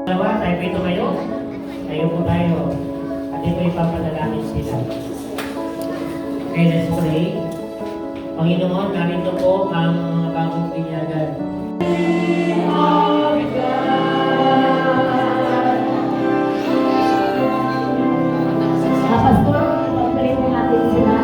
Dalawa, tayo po ito kayo. Tayo po tayo. At ito ipapanalangin sila. Okay, let's pray. Panginoon, narito po ang mga bagong pinyagan. Pastor, pag-pray mo natin sila.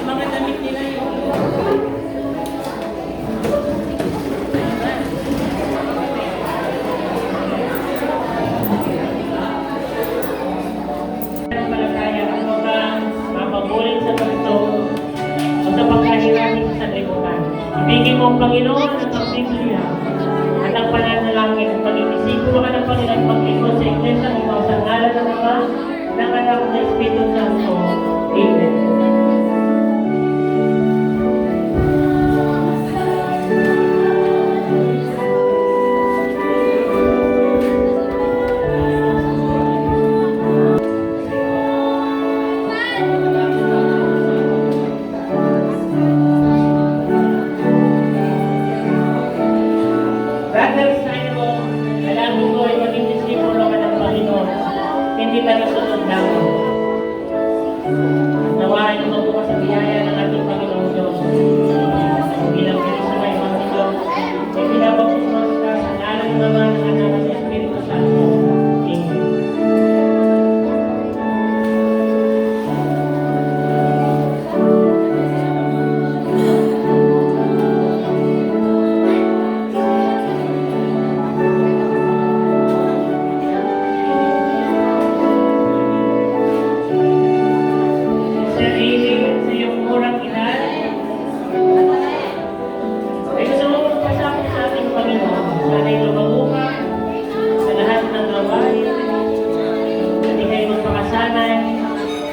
Mga damit nila yun. Palataya ang mga mapabuling sa ganito o sa pagkahiramin sa lipunan. Ibigin mo ang Panginoon at ang Biblia at ang pananalangin at pag-inisipuro ka ng Panginoon at pag-ikot sa Iglesia ng ikaw sa ngalan ng Ama, ng Anak ng Espiritu Santo. Amen. Brother Simon, dalangin ko ay maging disipulo ka ng Panginoon, hindi ka nasunod lamang. Nawain mo po sa biyaya ng ating Panginoon Diyos. Bilang Kristo na ibang Diyos, ay pinabapos mo sa ngalan ng Ama, ng Anak ng Espiritu Santo. Amen. Sir Amy, sa iyong murang edad, ay gusto mo magpasakot sa ating Panginoon. Sana'y lumago ka sa lahat ng gawain, at ika'y magpakasanay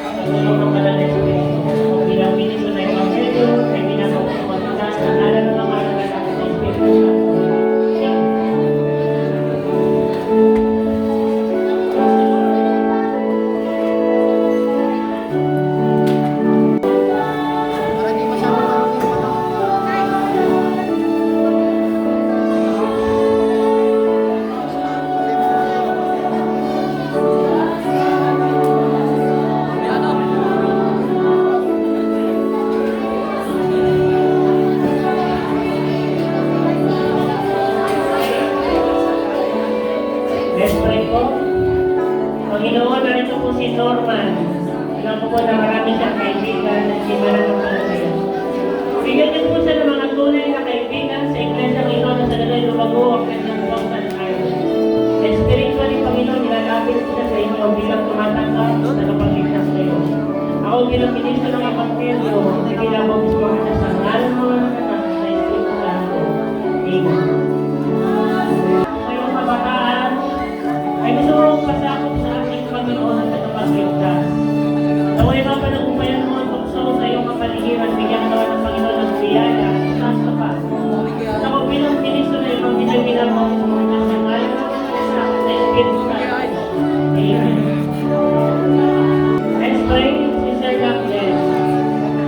sa tulong ng Banal na Espiritu. Kung bilang ministro na Ebanghelyo, ay pinapagpapagpapagpapag sa ngalan ng Ama, ng Anak ng Espiritu Santo. Amen. Let's pray po. Panginoon, narito po si Norman. Alam ko po na marami siyang kaibigan at hindi mananampalataya. Bigyan niyo po siya ng mga tunay na kaibigan sa Iglesia ng Ino na sa nalay lumago ang kanyang Boston Island. Espiritually, Panginoon, nilalapit ko siya sa inyo bilang tumatanggap sa kapagligtas sa iyo. Ako bilang ministro ng Ebanghelyo, pinilabos ko siya sa ngalan ng mga anak sa Espiritu Santo. Amen. Ngayong kabataan, ay gusto mong pasakot sa ating Panginoon at tagapagligtas. Naway mapanagumpayan mo ang tukso sa iyong kapaligiran, bigyan naman ng Panginoon ng biyaya at taas na pa. At ako bilang ministro na iyong pinagbilabos mo na sa ngalan ng Anak sa Espiritu Santo. Amen. Let's pray, Sister Gabriel.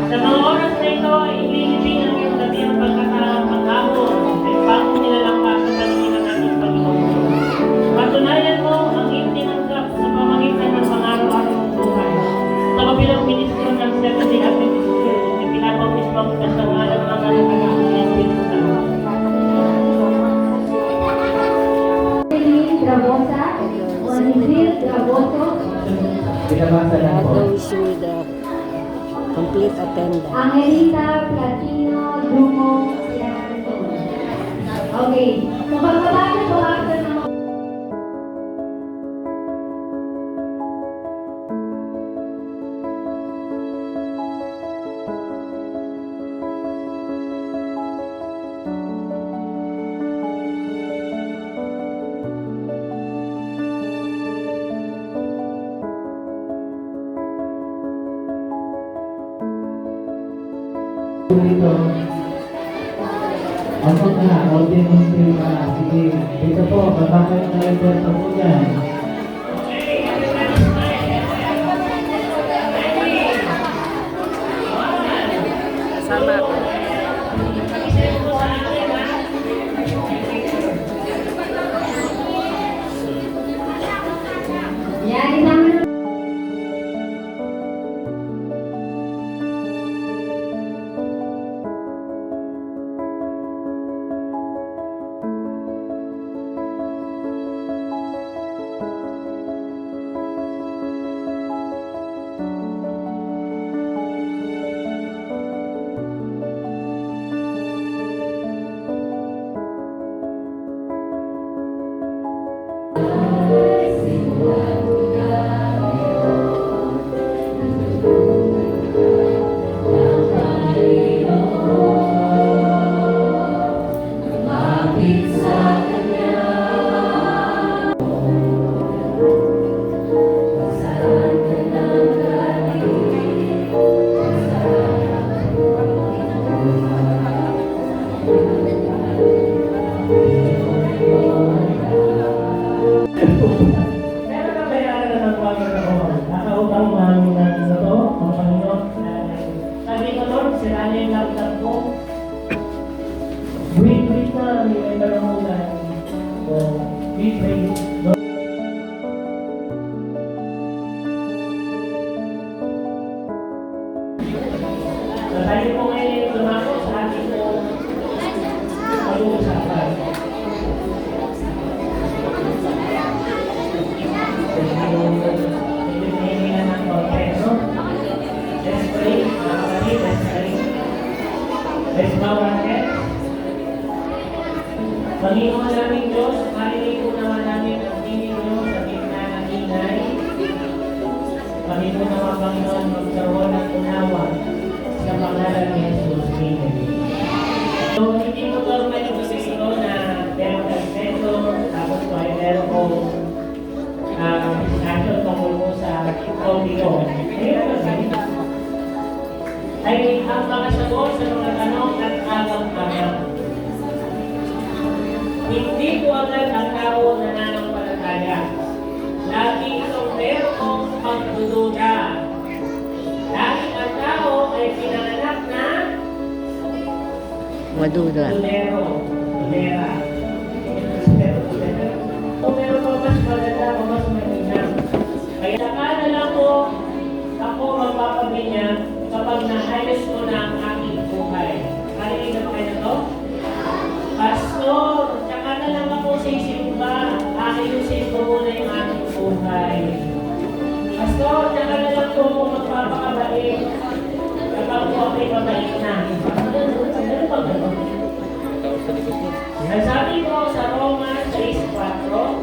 Sa mga oras na ito, ay ililibing ang iyong gabi ang pagkakahapon, ay bago Binabasa lang po. Those with complete attendance. Angelita Platino Dumong Sianto. Okay. Kapag mabasa po after ng mga Dito. Ako na, audience film na. Sige, dito po, babakit na rin po po dyan. Kasama ako. yan, isama na. Pero nabayaran na ng Panginoon. Nakautang namin na sa to, ang Panginoon. Sabi ko, Lord, sira niya yung laptop ko. Wait na, may karamulan. So, we pray. Lord, so, tayo po ngayon lumako sa ating pag-uusapan. Panginoon namin Diyos, marinig po naman namin ang tinig niyo sa gitna ng ingay. Panginoon naman Panginoon, magkaroon ng unawa sa pangalan ni Jesus. Amen. So, hindi ko ito may ito na meron ng sento, tapos po ay meron ko discussion tungkol po sa audio. Ay ang mga sagot sa mga tanong at agang-agang. Hindi po agad ang tao nananampalataya. Lagi itong merong pagdududa. Lagi ang tao ay pinanganak na Waduda. tulera. Kung meron pa mas maganda o mas mahina. Kaya saka na lang po ako magpapabinyag kapag naayos ko na ang aking buhay. Kalilig na ba kayo na to? Pastor, saka na lang ako sisimba. Ayusin ko muna yung aking buhay. Pastor, saka na lang po ako magpapakabait. Kapag po ako'y mabait na. Ano ba gano'n? Nasabi ko sa Romans 6:4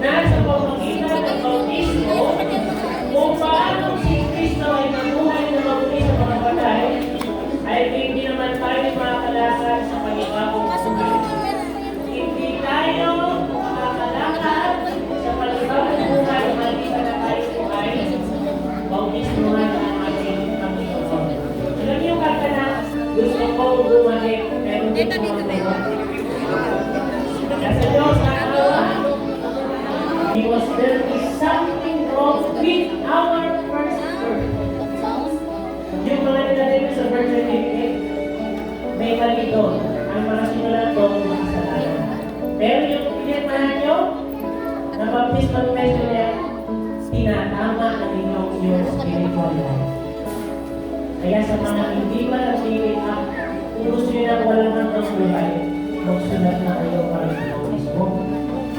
na sa pamamagitan ng bautismo, kung paano si Kristo ay nabuhay na mabuti sa mga patay, ay hindi naman tayo makakalakad sa panibagong buhay. Hindi tayo makakalakad sa panibagong buhay maliban na tayo po ay bautismuhan ng ating Panginoon. Alam niyo kata na gusto ko bumalik pero hindi ko mabalik. Nasa Diyos na awa, because there is something wrong with our first birth. Yung mga nilagay mo sa birth certificate, may mali doon. Ang mga sinulat doon, makasalanan. Pero yung pinirmahan nyo, na baptismal testament, tinatama na ninyo yung spiritual life. Kaya sa mga hindi pa nag-pick up, kung gusto nyo na walang hanggang buhay, magsulat na kayo para sa bautismo.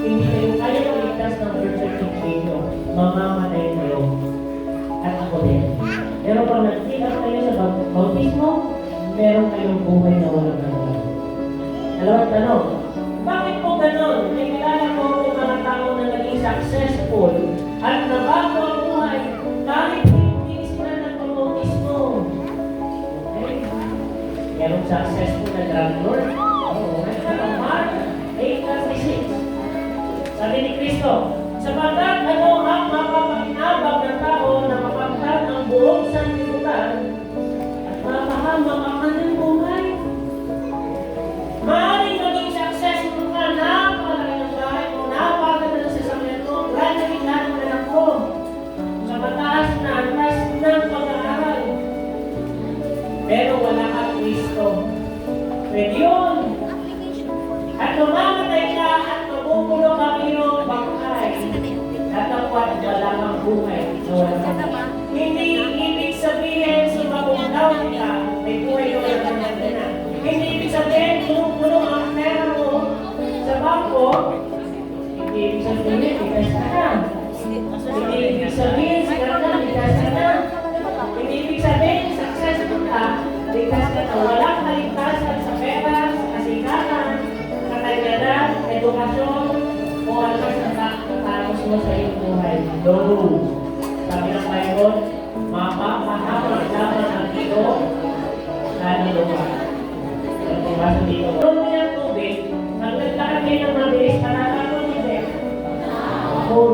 Hindi kayo kaya maligtas ng birth certificate nyo. mamamatay kayo. At ako din. Pero pag nagsikap kayo sa bautismo, meron kayong buhay na walang hanggan. Dalawang tanong, bakit po ganon? May kilala ko yung mga tao na naging successful at nabago ang buhay kahit hindi sila nagpabautismo. Okay? Merong successful na drug lord. Mark 8:36. Sabi ni Kristo, sapagkat ano ang mapapakinabang ng tao na mapagtan ang buong sanlibutan at mapahamak ang kanyang buhay. Maaaring maging successful ka, napakalaki ng bahay mo, napakaganda ng sasakyan mo, graduate lahat ng anak mo sa mataas na antas ng pag-aaral. Pero wala kang Kristo. Pwede yun. At mamamatay ka at mabubulo ka iyong bangkay. Tatapwat wala kang buhay. Hindi ibig sabihin sumabong daw ka, may buhay na wala kang na. Hindi ibig sabihin tulong-tulong ang pera mo sa bangko. Hindi ibig sabihin bigas ka na. Hindi ibig sabihin sigaw na, bigas ka na. Hindi ibig sabihin successful ka, bigas ka na. Walang kaligtasan sa pera, sa kasikatan, katanyanan, edukasyon, o ano sa tapos mo sa iyong buhay. No! Sabi ng Bible, mapapahamak lamang ang ito na nilupa. Pagpapasa dito. Kung mo yung tubig, ang naglakan kayo ng mabilis, panatapon hindi. Ahon.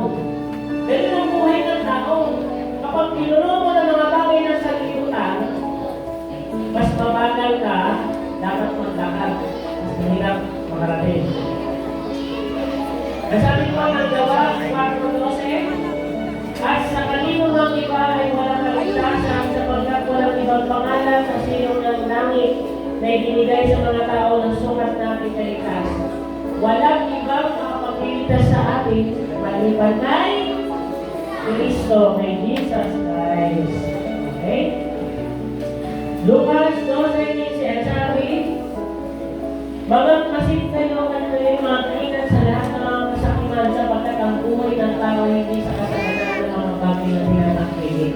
Ganun ang buhay ng tao. Kapag pinuno mo ng mga bagay ng sanlibutan, mas mabagal ka, dapat maglakad. Mas mahirap makarating. Nasabi ko ang gawa, 4:12, at sa kanino ng iba ay walang kaligtasan sapagkat walang ibang pangalan sa silong ng langit na ibinigay sa mga tao ng sukat natin kaligtas. Walang ibang makapagligtas sa atin maliban kay Kristo, kay Jesus Christ. Okay? Lucas 12:15 sabi, magmasid kayo at kayo mag-ingat sa lahat ng mga kasakiman sapagkat ang buhay ng tao hindi sa kasalanan ng mga bagay na pinanakilin.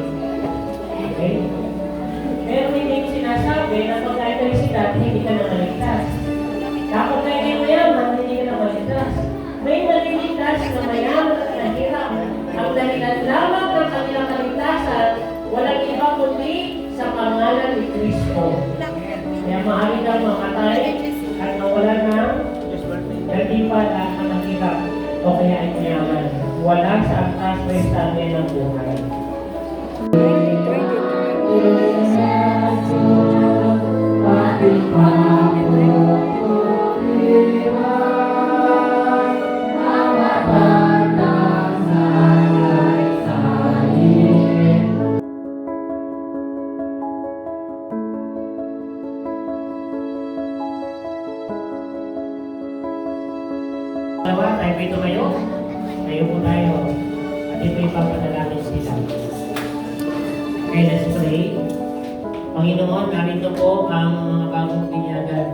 Okay? Pero hindi ko sinasabi na pag elektrisidad, hindi ka na maligtas. Kapag kayo mayaman, hindi ka na maligtas. May naliligtas na mayaman at nahirap. Ang dahilan lamang ng kanilang kaligtasan, walang iba kundi sa pangalan ni Kristo. Kaya maaari kang mamatay at mawala ng nagtipan at manakirap o kaya ay mayaman. Wala sa atas may sabi ng buhay. Dalawa, tayo may tumayo. Tayo po tayo. At ito ipapadalangin sila. Okay, let's pray. Panginoon, narito po ang mga bagong binyagan.